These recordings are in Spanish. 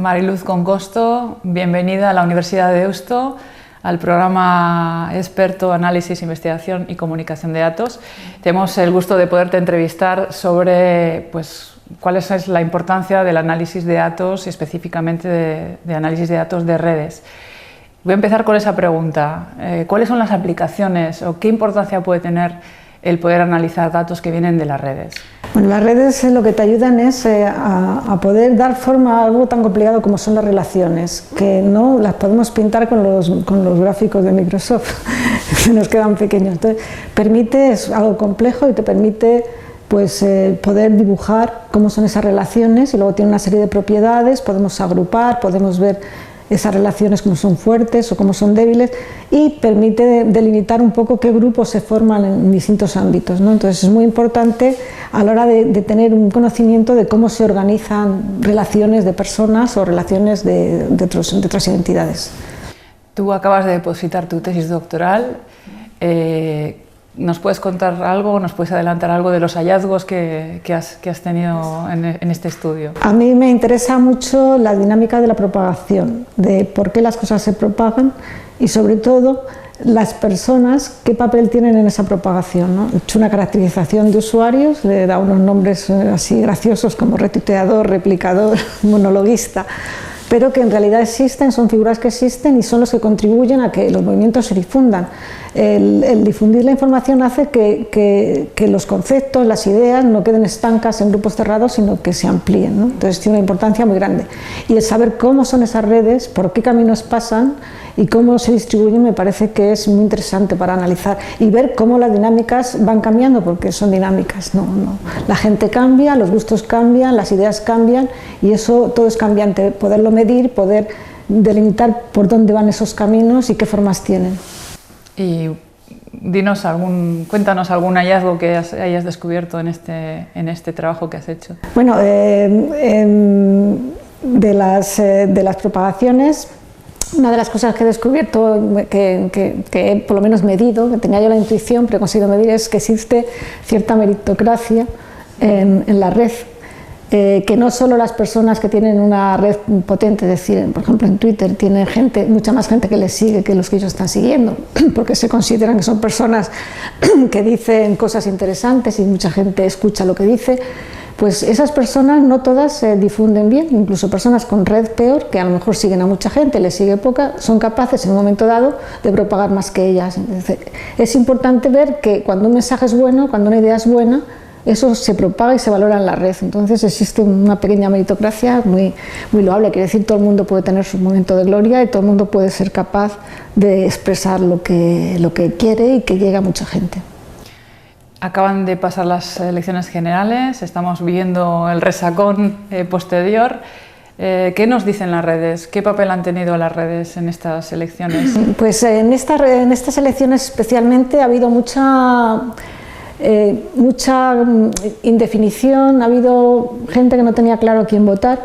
Mariluz Concosto, bienvenida a la Universidad de Deusto, al programa Experto Análisis, Investigación y Comunicación de Datos. Tenemos el gusto de poderte entrevistar sobre cuál es la importancia del análisis de datos y específicamente de análisis de datos de redes. Voy a empezar con esa pregunta. ¿Cuáles son las aplicaciones o qué importancia puede tener el poder analizar datos que vienen de las redes? Bueno, las redes lo que te ayudan es a poder dar forma a algo tan complicado como son las relaciones, que no las podemos pintar con los gráficos de Microsoft, que nos quedan pequeños. Entonces, es algo complejo y te permite poder dibujar cómo son esas relaciones, y luego tiene una serie de propiedades, podemos agrupar, podemos ver esas relaciones cómo son fuertes o cómo son débiles, y permite delimitar un poco qué grupos se forman en distintos ámbitos, ¿no? Entonces es muy importante a la hora de tener un conocimiento de cómo se organizan relaciones de personas o relaciones de otras identidades. Tú acabas de depositar tu tesis doctoral. ¿Nos puedes contar algo, nos puedes adelantar algo de los hallazgos que has tenido en este estudio? A mí me interesa mucho la dinámica de la propagación, de por qué las cosas se propagan y sobre todo las personas, qué papel tienen en esa propagación, ¿no? He hecho una caracterización de usuarios, le he dado unos nombres así graciosos como retuiteador, replicador, monologuista, pero que en realidad existen, son figuras que existen y son los que contribuyen a que los movimientos se difundan. El difundir la información hace que los conceptos, las ideas no queden estancas en grupos cerrados, sino que se amplíen, ¿no? Entonces tiene una importancia muy grande. Y el saber cómo son esas redes, por qué caminos pasan y cómo se distribuyen, me parece que es muy interesante para analizar y ver cómo las dinámicas van cambiando, porque son dinámicas, no. La gente cambia, los gustos cambian, las ideas cambian y eso todo es cambiante. Poderlo medir, poder delimitar por dónde van esos caminos y qué formas tienen. Y cuéntanos algún hallazgo que hayas descubierto en este trabajo que has hecho. Bueno, de las propagaciones, una de las cosas que he descubierto, que he por lo menos medido, que tenía yo la intuición, pero he conseguido medir, es que existe cierta meritocracia en la red. Que no solo las personas que tienen una red potente, es decir, por ejemplo en Twitter tiene mucha más gente que les sigue que los que ellos están siguiendo, porque se consideran que son personas que dicen cosas interesantes y mucha gente escucha lo que dice, pues esas personas no todas se difunden bien, incluso personas con red peor, que a lo mejor siguen a mucha gente, les sigue poca, son capaces en un momento dado de propagar más que ellas. Entonces, es importante ver que cuando un mensaje es bueno, cuando una idea es buena, eso se propaga y se valora en la red. Entonces existe una pequeña meritocracia muy loable. Quiere decir, todo el mundo puede tener su momento de gloria y todo el mundo puede ser capaz de expresar lo que quiere y que llegue a mucha gente. Acaban de pasar las elecciones generales, estamos viviendo el resacón posterior. ¿Qué nos dicen las redes? ¿Qué papel han tenido las redes en estas elecciones? Pues en estas elecciones especialmente ha habido mucha indefinición, ha habido gente que no tenía claro a quién votar,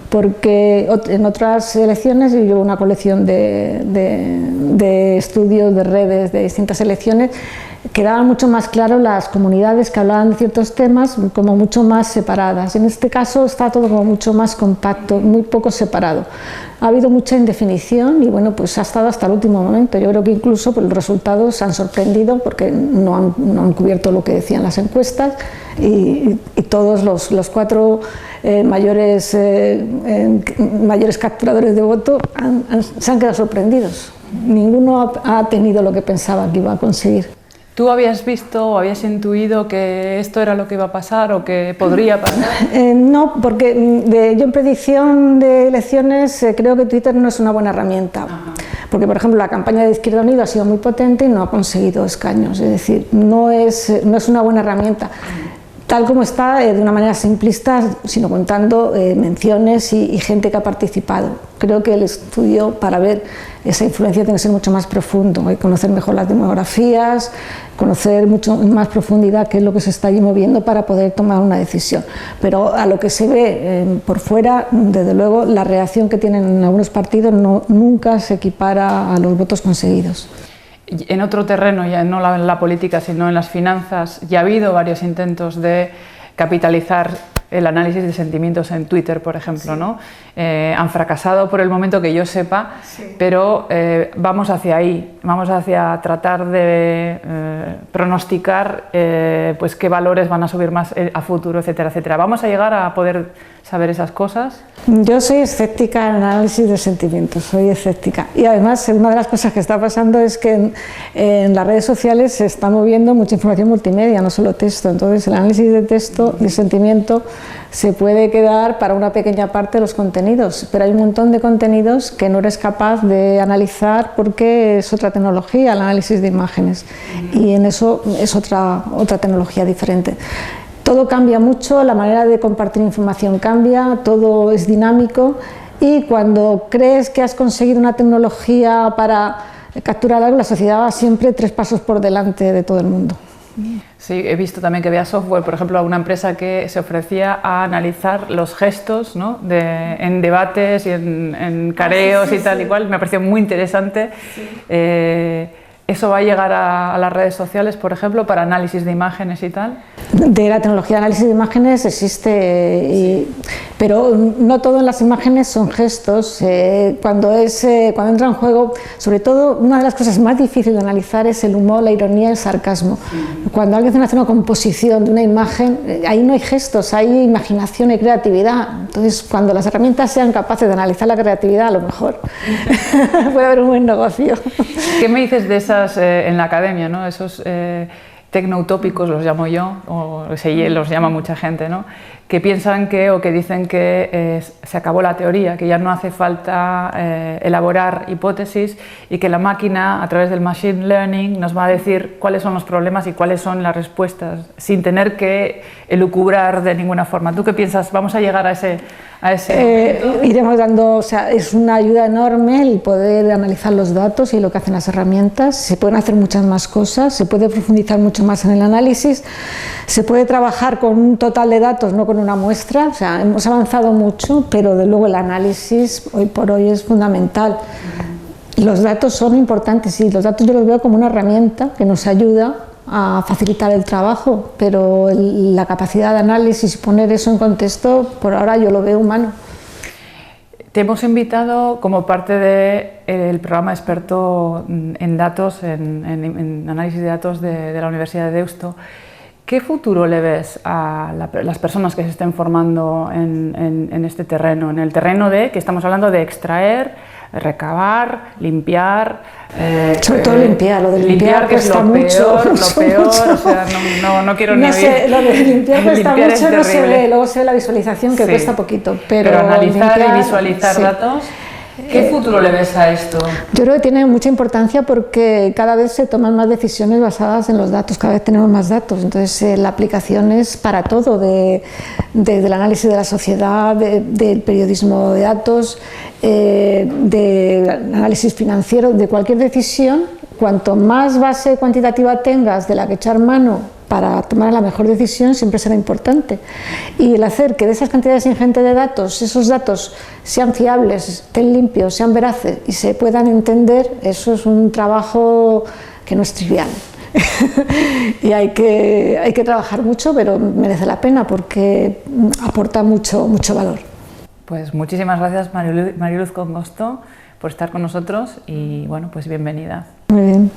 porque en otras elecciones yo llevo una colección de estudios de redes de distintas elecciones, quedaban mucho más claro las comunidades que hablaban de ciertos temas como mucho más separadas. En este caso está todo como mucho más compacto, muy poco separado. Ha habido mucha indefinición y bueno, pues ha estado hasta el último momento. Yo creo que incluso los resultados han sorprendido porque no han cubierto lo que decían las encuestas y todos los cuatro mayores capturadores de voto se han quedado sorprendidos. Ninguno ha tenido lo que pensaba que iba a conseguir. ¿Tú habías visto o habías intuido que esto era lo que iba a pasar o que podría pasar? No, porque yo en predicción de elecciones creo que Twitter no es una buena herramienta. Ajá. Porque, por ejemplo, la campaña de Izquierda Unida ha sido muy potente y no ha conseguido escaños. Es decir, no es una buena herramienta. Tal como está, de una manera simplista, sino contando menciones y gente que ha participado. Creo que el estudio para ver esa influencia tiene que ser mucho más profundo, hay que conocer mejor las demografías, conocer mucho más profundidad qué es lo que se está allí moviendo para poder tomar una decisión. Pero a lo que se ve por fuera, desde luego, la reacción que tienen en algunos partidos nunca se equipara a los votos conseguidos. En otro terreno, ya no en la política, sino en las finanzas, ya ha habido varios intentos de capitalizar el análisis de sentimientos en Twitter, por ejemplo, ¿no? Han fracasado por el momento que yo sepa, pero vamos hacia ahí, vamos hacia tratar de pronosticar pues qué valores van a subir más a futuro, etcétera, etcétera. ¿Vamos a llegar a poder saber esas cosas? Yo soy escéptica en el análisis de sentimientos, soy escéptica. Y además, una de las cosas que está pasando es que en las redes sociales se está moviendo mucha información multimedia, no solo texto. Entonces, el análisis de texto y sentimiento se puede quedar para una pequeña parte de los contenidos, pero hay un montón de contenidos que no eres capaz de analizar porque es otra tecnología, el análisis de imágenes, y en eso es otra tecnología diferente. Todo cambia mucho, la manera de compartir información cambia, todo es dinámico, y cuando crees que has conseguido una tecnología para capturar algo, la sociedad va siempre 3 pasos por delante de todo el mundo. Sí, he visto también que había software, por ejemplo, una empresa que se ofrecía a analizar los gestos, ¿no? En debates y en careos y tal y cual. Me pareció muy interesante. ¿Eso va a llegar a las redes sociales, por ejemplo, para análisis de imágenes y tal? De la tecnología de análisis de imágenes existe, pero no todo en las imágenes son gestos. Cuando entra en juego, sobre todo, una de las cosas más difíciles de analizar es el humor, la ironía y el sarcasmo. Cuando alguien hace una composición de una imagen, ahí no hay gestos, hay imaginación y creatividad. Entonces, cuando las herramientas sean capaces de analizar la creatividad, a lo mejor puede haber un buen negocio. ¿Qué me dices de esas en la academia, ¿no? Esos tecnoutópicos, los llamo yo, o los llama mucha gente, ¿no? Que piensan o que dicen que se acabó la teoría, que ya no hace falta elaborar hipótesis y que la máquina, a través del machine learning, nos va a decir cuáles son los problemas y cuáles son las respuestas, sin tener que elucubrar de ninguna forma. ¿Tú qué piensas? ¿Vamos a llegar a ese iremos dando, o sea, es una ayuda enorme el poder analizar los datos y lo que hacen las herramientas. Se pueden hacer muchas más cosas, se puede profundizar mucho más en el análisis, se puede trabajar con un total de datos, no con una muestra. O sea, hemos avanzado mucho, pero de luego el análisis hoy por hoy es fundamental. Los datos son importantes y los datos yo los veo como una herramienta que nos ayuda a facilitar el trabajo, pero la capacidad de análisis y poner eso en contexto, por ahora yo lo veo humano. Te hemos invitado como parte del programa experto en datos, en análisis de datos de la Universidad de Deusto. ¿Qué futuro le ves a las personas que se estén formando en este terreno, en el terreno que estamos hablando de extraer, recabar, limpiar? Sobre todo limpiar, lo de limpiar que es lo peor, o sea, no quiero ni oír. Lo de limpiar cuesta mucho, no se ve, luego se ve la visualización que cuesta poquito. Pero analizar y visualizar datos. ¿Qué futuro le ves a esto? Yo creo que tiene mucha importancia porque cada vez se toman más decisiones basadas en los datos, cada vez tenemos más datos, entonces la aplicación es para todo, del análisis de la sociedad, del periodismo de datos, del análisis financiero, de cualquier decisión. Cuanto más base cuantitativa tengas de la que echar mano para tomar la mejor decisión, siempre será importante. Y el hacer que de esas cantidades ingentes de datos, esos datos sean fiables, estén limpios, sean veraces y se puedan entender, eso es un trabajo que no es trivial. Y hay que trabajar mucho, pero merece la pena porque aporta mucho valor. Pues muchísimas gracias, María Luz Congosto, por estar con nosotros y bueno, pues bienvenida. Muy bien.